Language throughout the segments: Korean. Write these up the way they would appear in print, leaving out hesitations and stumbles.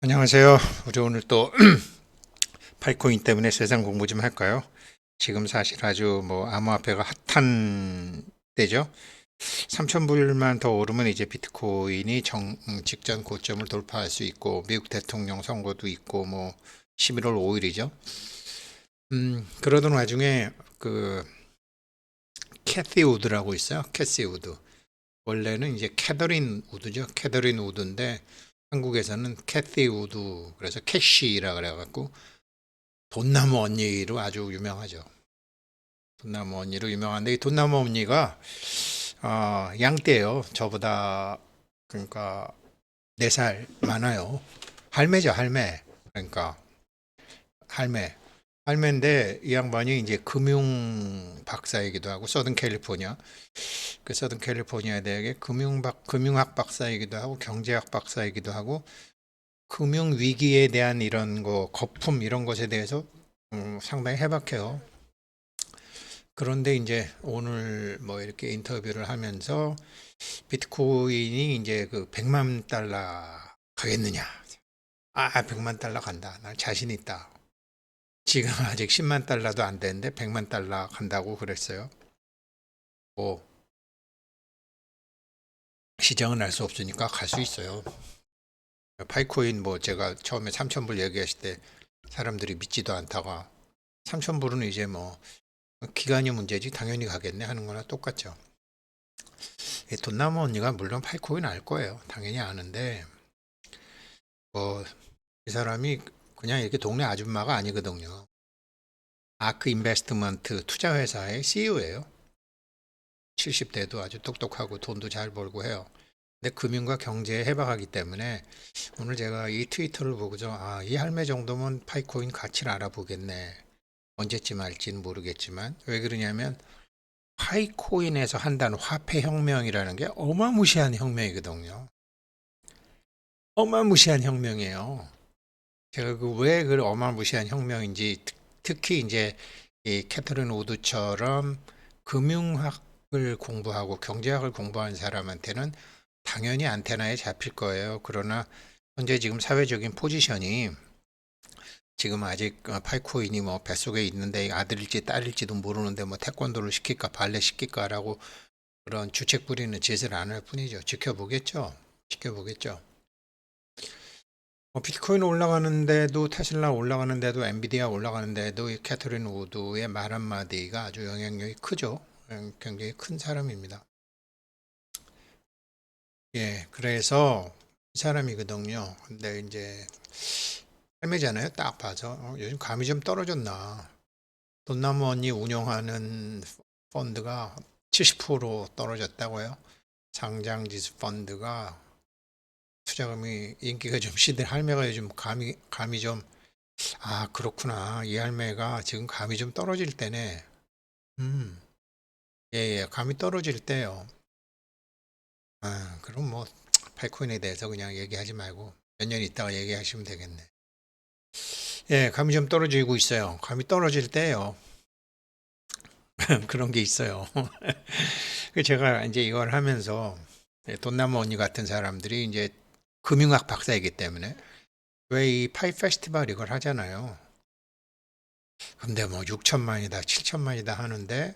안녕하세요. 우리 오늘 또 파이코인 때문에 세상 공부 좀 할까요? 지금 사실 아주 암호화폐가 핫한 때죠. 3,000불만 더 오르면 이제 비트코인이 직전 고점을 돌파할 수 있고 미국 대통령 선거도 있고 11월 5일이죠. 그러던 와중에 그 캐시 우드라고 있어요. 캐시 우드. 원래는 이제 캐더린 우드죠. 캐더린 우드인데 한국에서는 캐시 우드 그래서 캐시라 그래갖고 돈나무 언니로 아주 유명하죠. 돈나무 언니로 유명한데 이 돈나무 언니가 양떼예요. 저보다 그러니까 4살 많아요. 할매죠, 할매. 그러니까 할매. 할매인데 이 양반이 이제 금융 박사이기도 하고 서든 캘리포니아 그 서든 캘리포니아 대학의 금융학 박사이기도 하고 경제학 박사이기도 하고 금융 위기에 대한 이런 거 거품 이런 것에 대해서 상당히 해박해요. 그런데 이제 오늘 이렇게 인터뷰를 하면서 비트코인이 이제 그 100만 달러 가겠느냐? 100만 달러 간다. 난 자신 있다. 지금 아직 10만 달러도 안 되는데 100만 달러 간다고 그랬어요. 뭐 시장은 알 수 없으니까 갈 수 있어요. 파이코인 제가 처음에 3,000불 얘기했을 때 사람들이 믿지도 않다가 3,000불은 이제 기간이 문제지 당연히 가겠네 하는 거나 똑같죠. 돈나무 언니가 물론 파이코인 알 거예요. 당연히 아는데 이 사람이 그냥 이렇게 동네 아줌마가 아니거든요. 아크 인베스트먼트 투자회사의 CEO예요. 70대도 아주 똑똑하고 돈도 잘 벌고 해요. 근데 금융과 경제에 해박하기 때문에 오늘 제가 이 트위터를 보고서 이 할매 정도면 파이코인 가치를 알아보겠네. 언제쯤 할지는 모르겠지만 왜 그러냐면 파이코인에서 한다는 화폐 혁명이라는 게 어마무시한 혁명이거든요. 어마무시한 혁명이에요. 제가 왜 그 어마무시한 혁명인지 특히 이제 이 캐터린 우드처럼 금융학을 공부하고 경제학을 공부한 사람한테는 당연히 안테나에 잡힐 거예요. 그러나 현재 지금 사회적인 포지션이 지금 아직 파이코인이 뱃속에 있는데 아들일지 딸일지도 모르는데 태권도를 시킬까 발레 시킬까라고 그런 주책 부리는 짓을 안 할 뿐이죠. 지켜보겠죠. 지켜보겠죠. 비트코인 올라가는데도 테슬라 올라가는데도 엔비디아 올라가는데도 이 캐터린 우드의 말 한마디가 아주 영향력이 크죠. 굉장히 큰 사람입니다. 예, 그래서 이 사람이거든요. 근데 이제 삶이잖아요. 딱 봐서 요즘 감이 좀 떨어졌나. 돈나무 언니 운영하는 펀드가 70% 떨어졌다고요. 상장지수 펀드가 투자금이 인기가 좀 시들 할매가 요즘 감이 좀 그렇구나. 이 할매가 지금 감이 좀 떨어질 때네. 음, 예, 예, 감이 떨어질 때요. 그럼 파이코인에 대해서 그냥 얘기하지 말고 몇 년 있다가 얘기하시면 되겠네. 예, 감이 좀 떨어지고 있어요. 감이 떨어질 때요. 그런 게 있어요. 제가 이제 이걸 하면서 돈나무 언니 같은 사람들이 이제 금융학 박사이기 때문에 왜 이 파이 페스티벌 이걸 하잖아요. 근데 6천만이다, 7천만이다 하는데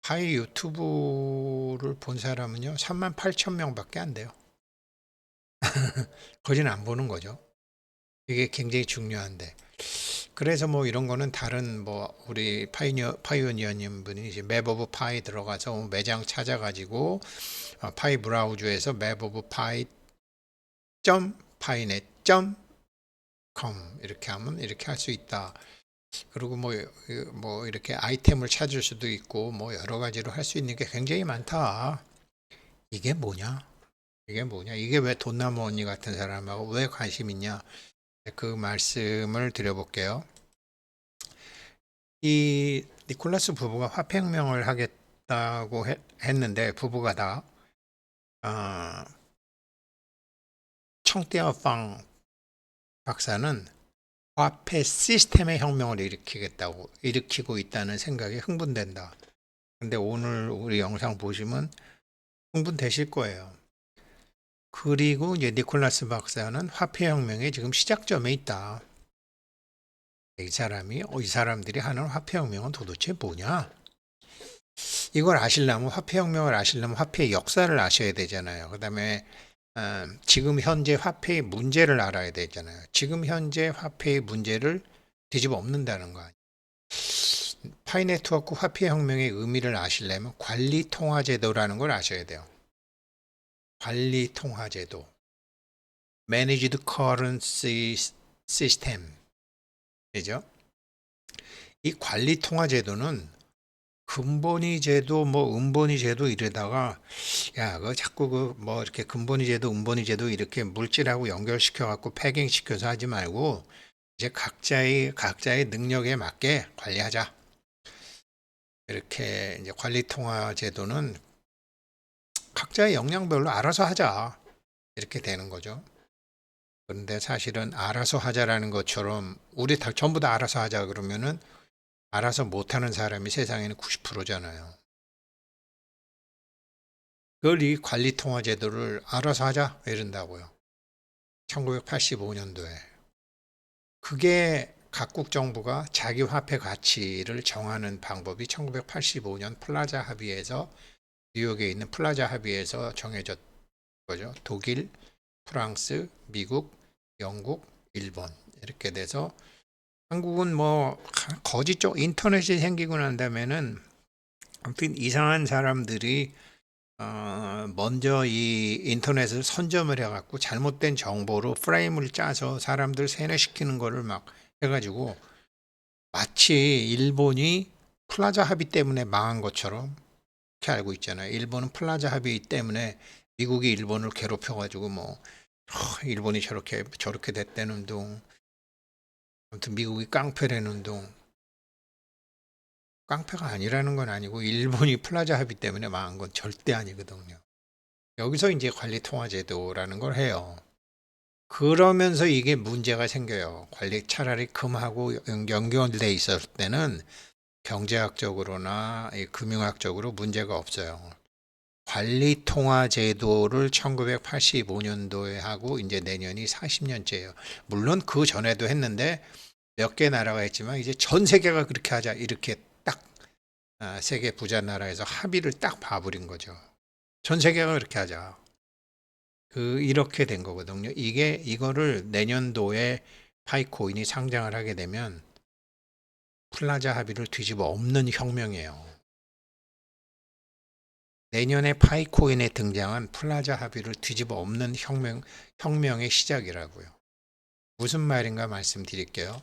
파이 유튜브를 본 사람은요, 3만 8천 명밖에 안 돼요. 거진 안 보는 거죠. 이게 굉장히 중요한데. 그래서 이런 거는 다른 우리 파이오니어님 분이 이제 맵 오브 파이 들어가서 매장 찾아가지고 파이 브라우저에서 맵 오브 파이 점 파이넷 점 com 이렇게 하면 이렇게 할 수 있다. 그리고 이렇게 아이템을 찾을 수도 있고 여러 가지로 할 수 있는 게 굉장히 많다. 이게 뭐냐? 이게 뭐냐? 이게 왜 돈나무 언니 같은 사람하고 왜 관심 있냐? 그 말씀을 드려볼게요. 이 니콜라스 부부가 화폐혁명을 하겠다고 했는데 부부가 다 아, 청떼어팡 박사는 화폐 시스템의 혁명을 일으키고 있다는 생각에 흥분된다. 근데 오늘 우리 영상 보시면 흥분되실 거예요. 그리고 이제 니콜라스 박사는 화폐혁명의 지금 시작점에 있다. 이 사람들이 하는 화폐혁명은 도대체 뭐냐? 이걸 아시려면 화폐혁명을 아시려면 화폐의 역사를 아셔야 되잖아요. 그다음에 지금 현재 화폐의 문제를 알아야 되잖아요. 지금 현재 화폐의 문제를 뒤집어 엎는다는 거 아니에요. 파이네트워크 화폐혁명의 의미를 아시려면 관리통화제도라는 걸 아셔야 돼요. 관리통화제도, Managed Currency System, 그죠? 이 관리통화제도는 근본위 제도, 뭐 음본위 제도 이러다가 야, 그 자꾸 그 뭐 이렇게 근본위 제도, 음본위 제도 이렇게 물질하고 연결시켜 갖고 패깅 시켜서 하지 말고 이제 각자의 능력에 맞게 관리하자. 이렇게 이제 관리통화제도는 각자의 역량별로 알아서 하자. 이렇게 되는 거죠. 그런데 사실은 알아서 하자라는 것처럼 우리 다 전부 다 알아서 하자 그러면은 알아서 못하는 사람이 세상에는 90%잖아요. 그걸 이 관리통화제도를 알아서 하자 이런다고요. 1985년도에. 그게 각국 정부가 자기 화폐 가치를 정하는 방법이 1985년 플라자 합의에서 뉴욕에 있는 플라자 합의에서 정해졌 거죠. 독일, 프랑스, 미국, 영국, 일본 이렇게 돼서 한국은 뭐 거지 쪽 인터넷이 생기고 난 다음에는 아무튼 이상한 사람들이 먼저 이 인터넷을 선점을 해갖고 잘못된 정보로 프레임을 짜서 사람들 세뇌시키는 거를 막 해가지고 마치 일본이 플라자 합의 때문에 망한 것처럼 이렇게 알고 있잖아요. 일본은 플라자 합의 때문에 미국이 일본을 괴롭혀가지고 뭐 일본이 저렇게 됐다는 둥, 아무튼 미국이 깡패라는 둥, 깡패가 아니라는 건 아니고 일본이 플라자 합의 때문에 망한 건 절대 아니거든요. 여기서 이제 관리통화제도라는 걸 해요. 그러면서 이게 문제가 생겨요. 차라리 금하고 연결돼 있었을 때는 경제학적으로나 금융학적으로 문제가 없어요. 관리통화제도를 1985년도에 하고 이제 내년이 40년째예요. 물론 그 전에도 했는데 몇 개 나라가 했지만 이제 전 세계가 그렇게 하자 이렇게 딱 세계 부자 나라에서 합의를 딱 봐버린 거죠. 전 세계가 그렇게 하자. 이렇게 된 거거든요. 이거를 내년도에 파이코인이 상장을 하게 되면 플라자 합의를 뒤집어 엎는 혁명이에요. 내년에 파이코인에 등장한 플라자 합의를 뒤집어 엎는 혁명의 시작이라고요. 무슨 말인가 말씀드릴게요.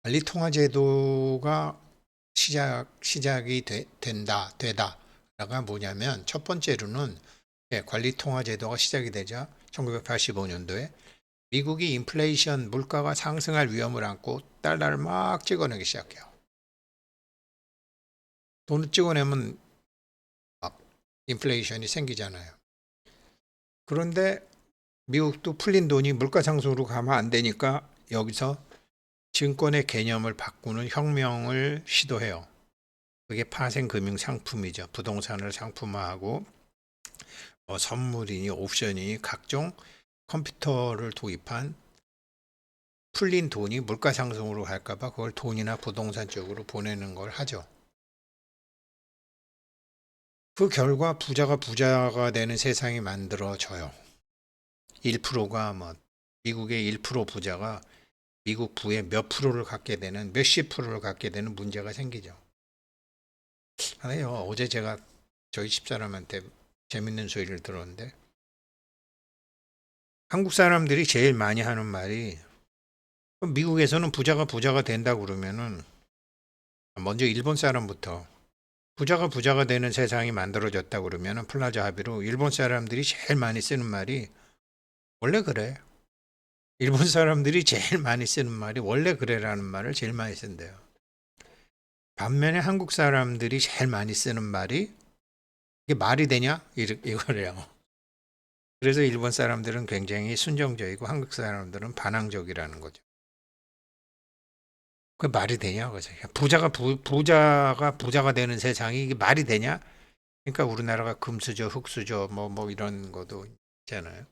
관리통화제도가 시작이 되다가 뭐냐면 첫 번째로는 관리통화제도가 시작이 되자 1985년도에 미국이 인플레이션 물가가 상승할 위험을 안고 달러를 막 찍어내기 시작해요. 돈을 찍어내면 막 인플레이션이 생기잖아요. 그런데 미국도 풀린 돈이 물가 상승으로 가면 안 되니까 여기서 증권의 개념을 바꾸는 혁명을 시도해요. 그게 파생금융 상품이죠. 부동산을 상품화하고 선물이니 옵션이니 각종 컴퓨터를 도입한 풀린 돈이 물가 상승으로 갈까봐 그걸 돈이나 부동산 쪽으로 보내는 걸 하죠. 그 결과 부자가 되는 세상이 만들어져요. 1%가 미국의 1% 부자가 미국 부의 몇 프로를 갖게 되는 몇십 프로를 갖게 되는 문제가 생기죠. 아니요, 어제 제가 저희 집사람한테 재밌는 소리를 들었는데 한국 사람들이 제일 많이 하는 말이 미국에서는 부자가 된다 그러면은 먼저 일본 사람부터 부자가 되는 세상이 만들어졌다 그러면은 플라자 합의로 일본 사람들이 제일 많이 쓰는 말이 원래 그래. 일본 사람들이 제일 많이 쓰는 말이 원래 그래라는 말을 제일 많이 쓴대요. 반면에 한국 사람들이 제일 많이 쓰는 말이 이게 말이 되냐? 이거래요. 그래서 일본 사람들은 굉장히 순정적이고 한국 사람들은 반항적이라는 거죠. 그 말이 되냐? 그래서 부자가 되는 세상이 이게 말이 되냐? 그러니까 우리나라가 금수저, 흑수저 뭐 이런 것도 있잖아요.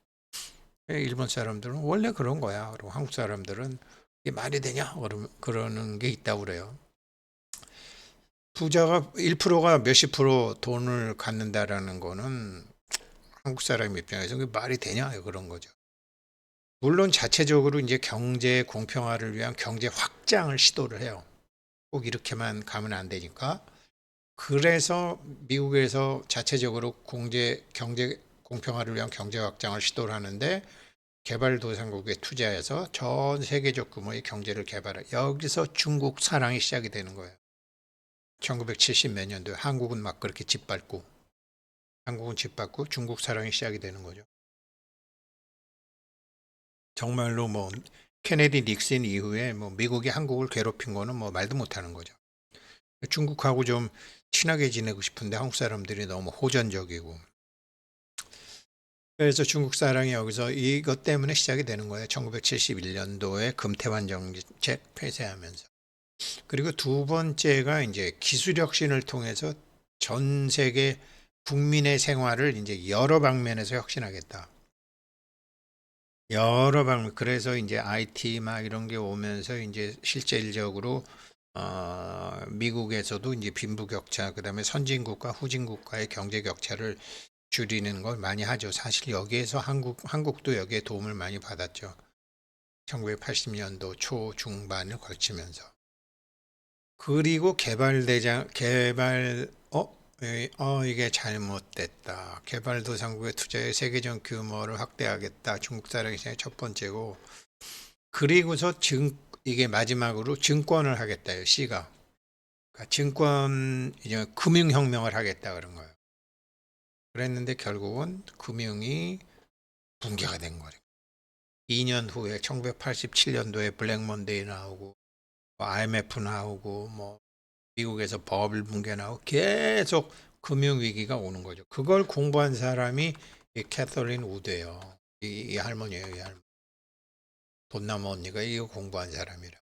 일본 사람들은 원래 그런 거야. 그리고 한국 사람들은 이게 말이 되냐? 그러는 게 있다고 그래요. 부자가 1%가 몇십 프로 돈을 갖는다라는 거는 한국 사람 입장에서 그게 말이 되냐? 그런 거죠. 물론 자체적으로 이제 경제 공평화를 위한 경제 확장을 시도를 해요. 꼭 이렇게만 가면 안 되니까. 그래서 미국에서 자체적으로 경제 공평화를 위한 경제 확장을 시도를 하는데 개발도상국에 투자해서 전 세계적 규모의 경제를 개발해. 여기서 중국 사랑이 시작이 되는 거예요. 1970 몇 년도에 한국은 막 그렇게 짓밟고 중국 사랑이 시작이 되는 거죠. 정말로 뭐 케네디 닉슨 이후에 뭐 미국이 한국을 괴롭힌 거는 뭐 말도 못 하는 거죠. 중국하고 좀 친하게 지내고 싶은데 한국 사람들이 너무 호전적이고. 그래서 중국 사랑이 여기서 이것 때문에 시작이 되는 거예요. 1971년도에 금태환 정책 폐쇄하면서. 그리고 두 번째가 이제 기술혁신을 통해서 전 세계 국민의 생활을 이제 여러 방면에서 혁신하겠다. 여러 방면. 그래서 이제 IT 막 이런 게 오면서 이제 실질적으로 미국에서도 이제 빈부격차, 그다음에 선진국과 후진국가의 경제 격차를 줄이는 걸 많이 하죠. 사실 여기에서 한국도 여기에 도움을 많이 받았죠. 1980년도 초중반을 걸치면서. 그리고 이게 잘못됐다. 개발도상국의 투자의 세계적 규모를 확대하겠다. 중국 사랑이 첫 번째고. 그리고서 이게 마지막으로 증권을 하겠다요. C가. 그러니까 이제 금융혁명을 하겠다 그런 거예요. 그랬는데 결국은 금융이 붕괴가 된 거예요. 2년 후에 1987년도에 블랙먼데이 나오고 IMF 나오고 뭐 미국에서 버블 붕괴 나오고 계속 금융 위기가 오는 거죠. 그걸 공부한 사람이 이 캐서린 우드예요. 이 할머니예요, 이 할머니. 돈나무 언니가 이거 공부한 사람이라.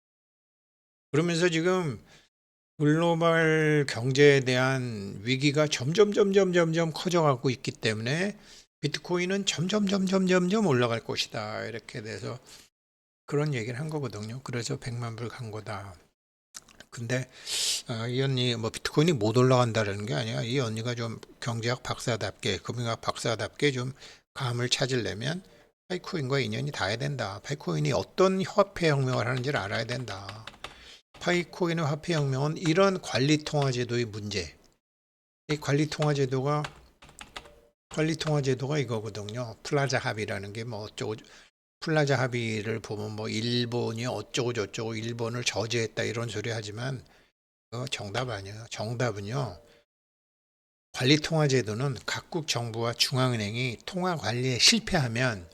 그러면서 지금 글로벌 경제에 대한 위기가 점점 커져가고 있기 때문에 비트코인은 점점 올라갈 것이다. 이렇게 돼서 그런 얘기를 한 거거든요. 그래서 100만 불 간 거다. 근데 이 언니 뭐 비트코인이 못 올라간다는 게 아니야. 이 언니가 좀 경제학 박사답게, 금융학 박사답게 좀 감을 찾으려면 파이코인과 인연이 닿아야 된다. 파이코인이 어떤 화폐 혁명을 하는지를 알아야 된다. 파이코인의 화폐 혁명은 이런 관리 통화 제도의 문제. 이 관리 통화 제도가 이거거든요. 플라자 합의라는 게 뭐 어쩌고 플라자 합의를 보면 뭐 일본이 어쩌고 저쩌고 일본을 저지했다 이런 소리 하지만 그거 정답 아니에요. 정답은요. 관리 통화 제도는 각국 정부와 중앙은행이 통화 관리에 실패하면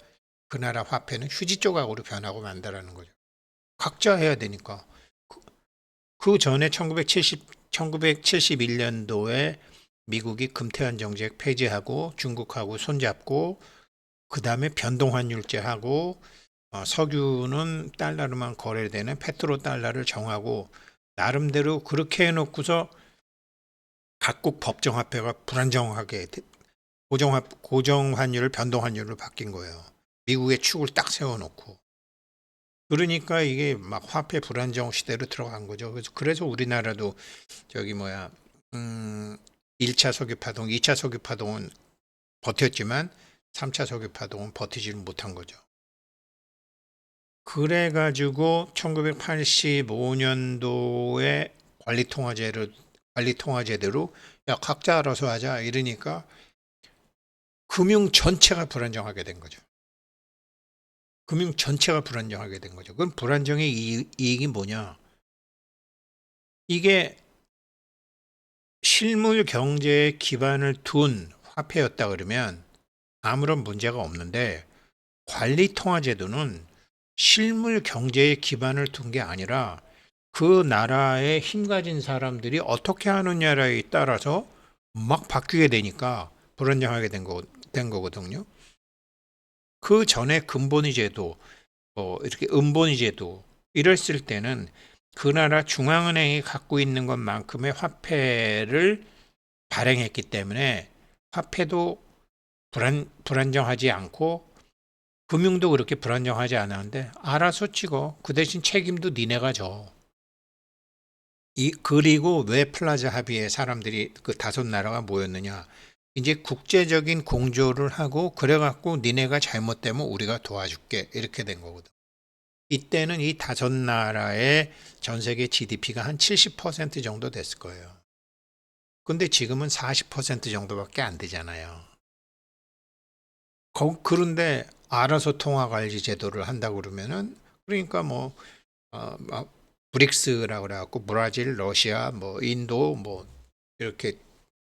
그 나라 화폐는 휴지 조각으로 변하고 만다라는 거죠. 각자 해야 되니까. 그 전에 1971년도에 미국이 금태환 정책 폐지하고 중국하고 손잡고 그 다음에 변동환율제하고 석유는 달러로만 거래되는 페트로 달러를 정하고 나름대로 그렇게 해놓고서 각국 법정화폐가 불안정하게 고정환율을 변동환율로 바뀐 거예요. 미국의 축을 딱 세워놓고. 그러니까 이게 막 화폐 불안정 시대로 들어간 거죠. 그래서 우리나라도 저기 뭐야 1차 석유 파동, 2차 석유 파동은 버텼지만 3차 석유 파동은 버티지를 못한 거죠. 그래가지고 1985년도에 관리 통화제대로 야 각자 알아서 하자 이러니까 금융 전체가 불안정하게 된 거죠. 금융 전체가 불안정하게 된 거죠. 그럼 불안정의 이익이 뭐냐? 이게 실물 경제에 기반을 둔 화폐였다 그러면 아무런 문제가 없는데 관리 통화 제도는 실물 경제에 기반을 둔 게 아니라 그 나라에 힘 가진 사람들이 어떻게 하느냐에 따라서 막 바뀌게 되니까 불안정하게 된 거거든요. 그 전에 근본위 제도, 이렇게 음본위 제도 이랬을 때는 그 나라 중앙은행이 갖고 있는 것만큼의 화폐를 발행했기 때문에 화폐도 불안정하지 않고 금융도 그렇게 불안정하지 않았는데 알아서 찍어. 그 대신 책임도 니네가 져. 그리고 왜 플라자 합의에 사람들이 그 다섯 나라가 모였느냐. 이제 국제적인 공조를 하고 그래갖고 니네가 잘못되면 우리가 도와줄게. 이렇게 된 거거든. 이때는 이 다섯 나라의 전 세계 GDP가 한 70% 정도 됐을 거예요. 근데 지금은 40% 정도밖에 안 되잖아요. 그런데 알아서 통화관리 제도를 한다고 그러면은 그러니까 브릭스라고 그래갖고 브라질, 러시아, 인도 이렇게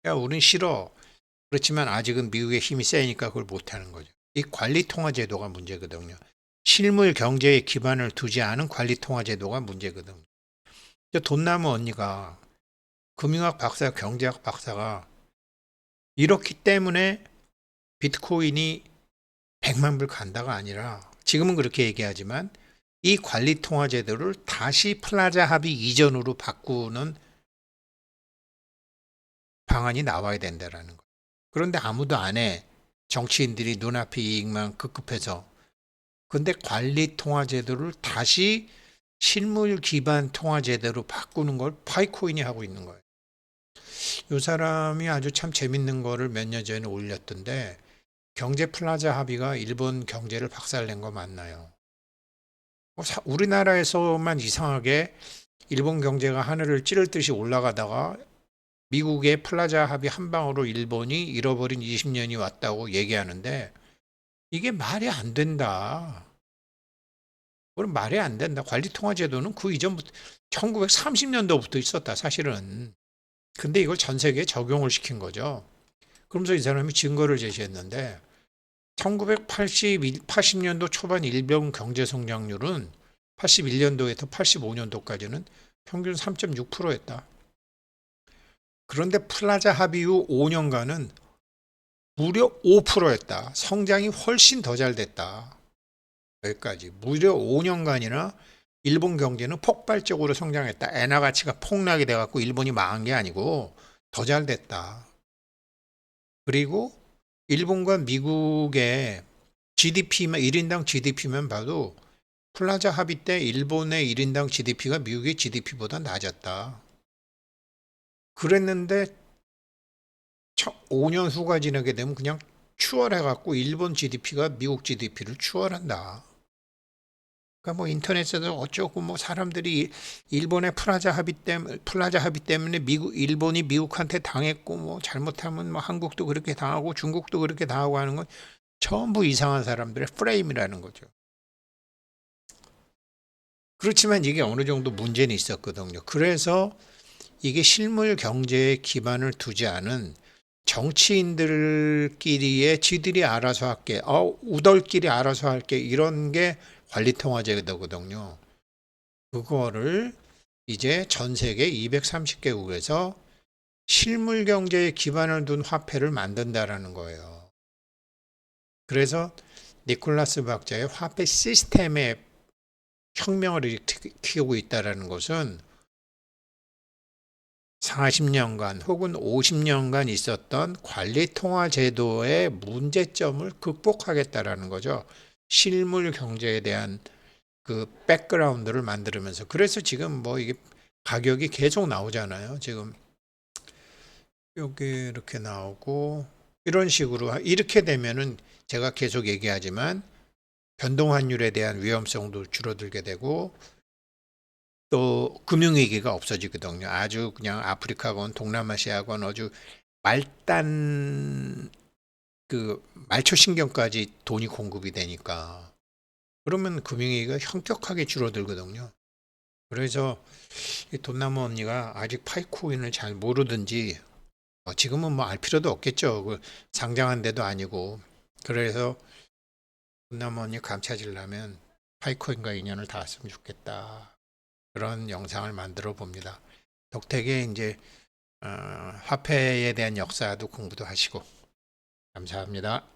야 우린 싫어. 그렇지만 아직은 미국의 힘이 세니까 그걸 못하는 거죠. 이 관리 통화 제도가 문제거든요. 실물 경제에 기반을 두지 않은 관리 통화 제도가 문제거든요. 돈 남은 언니가 금융학 박사, 경제학 박사가 이렇기 때문에 비트코인이 100만 불 간다가 아니라 지금은 그렇게 얘기하지만 이 관리 통화 제도를 다시 플라자 합의 이전으로 바꾸는 방안이 나와야 된다라는 거예요. 그런데 아무도 안 해. 정치인들이 눈앞의 이익만 급급해서. 근데 관리 통화 제도를 다시 실물 기반 통화 제도로 바꾸는 걸 파이코인이 하고 있는 거예요. 이 사람이 아주 참 재밌는 거를 몇 년 전에 올렸던데 경제 플라자 합의가 일본 경제를 박살낸 거 맞나요? 우리나라에서만 이상하게 일본 경제가 하늘을 찌를 듯이 올라가다가 미국의 플라자 합의 한 방으로 일본이 잃어버린 20년이 왔다고 얘기하는데 이게 말이 안 된다. 그럼 말이 안 된다. 관리통화제도는 그 이전부터 1930년도부터 있었다 사실은. 근데 이걸 전 세계에 적용을 시킨 거죠. 그러면서 이 사람이 증거를 제시했는데 1980년도 초반 일본 경제 성장률은 81년도에서 85년도까지는 평균 3.6%였다. 그런데 플라자 합의 후 5년간은 무려 5%였다. 성장이 훨씬 더 잘 됐다. 여기까지. 무려 5년간이나 일본 경제는 폭발적으로 성장했다. 엔화 가치가 폭락이 돼갖고 일본이 망한 게 아니고 더 잘 됐다. 그리고 일본과 미국의 GDP만 1인당 GDP만 봐도 플라자 합의 때 일본의 1인당 GDP가 미국의 GDP보다 낮았다. 그랬는데 5년 후가 지나게 되면 그냥 추월해갖고 일본 GDP가 미국 GDP를 추월한다. 그러니까 인터넷에도 어쩌고 사람들이 일본의 플라자 합의 때문에 일본이 미국한테 당했고 잘못하면 한국도 그렇게 당하고 중국도 그렇게 당하고 하는 건 전부 이상한 사람들의 프레임이라는 거죠. 그렇지만 이게 어느 정도 문제는 있었거든요. 그래서 이게 실물 경제에 기반을 두지 않은 정치인들끼리의 지들이 알아서 할게, 우덜끼리 알아서 할게 이런 게 관리통화제도거든요. 그거를 이제 전 세계 230개국에서 실물 경제에 기반을 둔 화폐를 만든다라는 거예요. 그래서 니콜라스 박사의 화폐 시스템에 혁명을 일으키고 있다는 것은 40년간 혹은 50년간 있었던 관리통화제도의 문제점을 극복하겠다라는 거죠. 실물 경제에 대한 그 백그라운드를 만들면서. 그래서 지금 이게 가격이 계속 나오잖아요. 지금 여기 이렇게 나오고 이런 식으로 이렇게 되면은 제가 계속 얘기하지만 변동환율에 대한 위험성도 줄어들게 되고 또 금융위기가 없어지거든요. 아주 그냥 아프리카건 동남아시아건 아주 말초신경까지 돈이 공급이 되니까 그러면 금융위기가 현격하게 줄어들거든요. 그래서 돈나무 언니가 아직 파이코인을 잘 모르든지 지금은 알 필요도 없겠죠. 상장한 데도 아니고. 그래서 돈나무 언니 감 찾으려면 파이코인과 인연을 닿았으면 좋겠다. 그런 영상을 만들어 봅니다. 덕택에 이제 화폐에 대한 역사도 공부도 하시고 감사합니다.